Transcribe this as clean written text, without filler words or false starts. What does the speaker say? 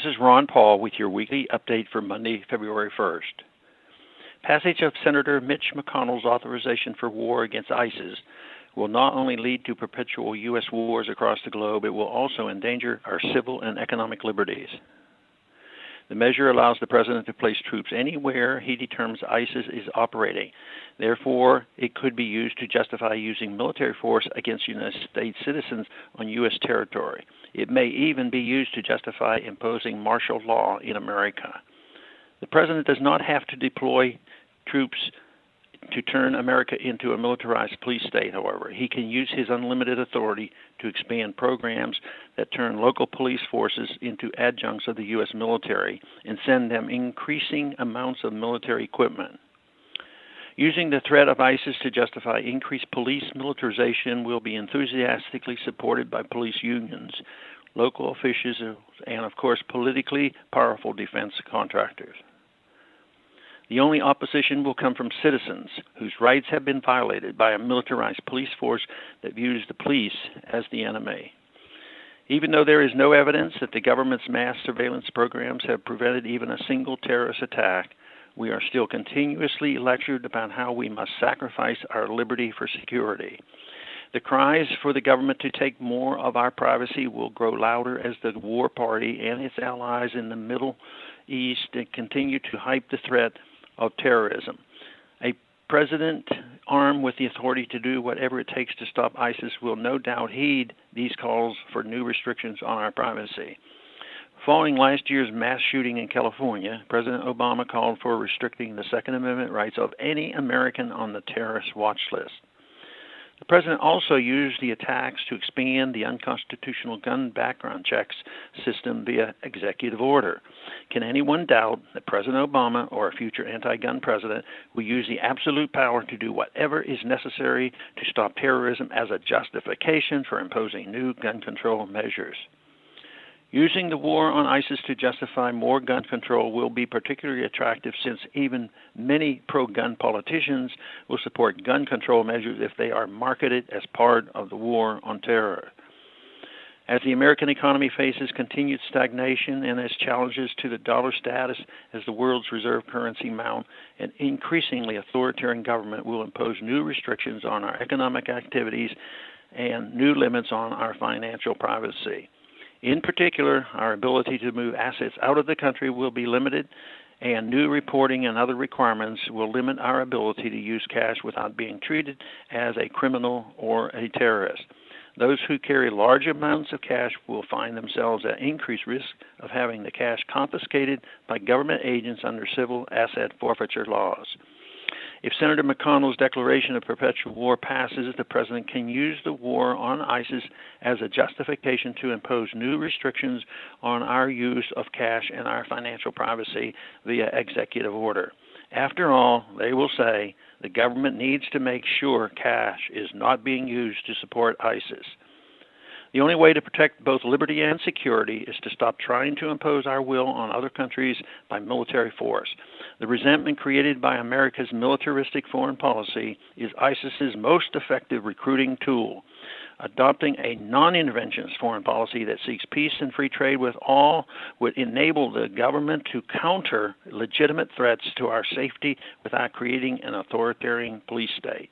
This is Ron Paul with your weekly update for Monday, February 1st. Passage of Senator Mitch McConnell's authorization for war against ISIS will not only lead to perpetual U.S. wars across the globe, it will also endanger our civil and economic liberties. The measure allows the President to place troops anywhere he determines ISIS is operating. Therefore, it could be used to justify using military force against United States citizens on U.S. territory. It may even be used to justify imposing martial law in America. The President does not have to deploy troops to turn America into a militarized police state, however. He can use his unlimited authority to expand programs that turn local police forces into adjuncts of the U.S. military and send them increasing amounts of military equipment. Using the threat of ISIS to justify increased police militarization will be enthusiastically supported by police unions, local officials, and, of course, politically powerful defense contractors. The only opposition will come from citizens whose rights have been violated by a militarized police force that views the police as the enemy. Even though there is no evidence that the government's mass surveillance programs have prevented even a single terrorist attack, we are still continuously lectured about how we must sacrifice our liberty for security. The cries for the government to take more of our privacy will grow louder as the war party and its allies in the Middle East continue to hype the threat of terrorism. A president armed with the authority to do whatever it takes to stop ISIS will no doubt heed these calls for new restrictions on our privacy. Following last year's mass shooting in California, President Obama called for restricting the Second Amendment rights of any American on the terrorist watch list. The president also used the attacks to expand the unconstitutional gun background checks system via executive order. Can anyone doubt that President Obama or a future anti-gun president will use the absolute power to do whatever is necessary to stop terrorism as a justification for imposing new gun control measures? Using the war on ISIS to justify more gun control will be particularly attractive since even many pro-gun politicians will support gun control measures if they are marketed as part of the war on terror. As the American economy faces continued stagnation and as challenges to the dollar status as the world's reserve currency mount, an increasingly authoritarian government will impose new restrictions on our economic activities and new limits on our financial privacy. In particular, our ability to move assets out of the country will be limited, and new reporting and other requirements will limit our ability to use cash without being treated as a criminal or a terrorist. Those who carry large amounts of cash will find themselves at increased risk of having the cash confiscated by government agents under civil asset forfeiture laws. If Senator McConnell's declaration of perpetual war passes, the President can use the war on ISIS as a justification to impose new restrictions on our use of cash and our financial privacy via executive order. After all, they will say the government needs to make sure cash is not being used to support ISIS. The only way to protect both liberty and security is to stop trying to impose our will on other countries by military force. The resentment created by America's militaristic foreign policy is ISIS's most effective recruiting tool. Adopting a non-interventionist foreign policy that seeks peace and free trade with all would enable the government to counter legitimate threats to our safety without creating an authoritarian police state.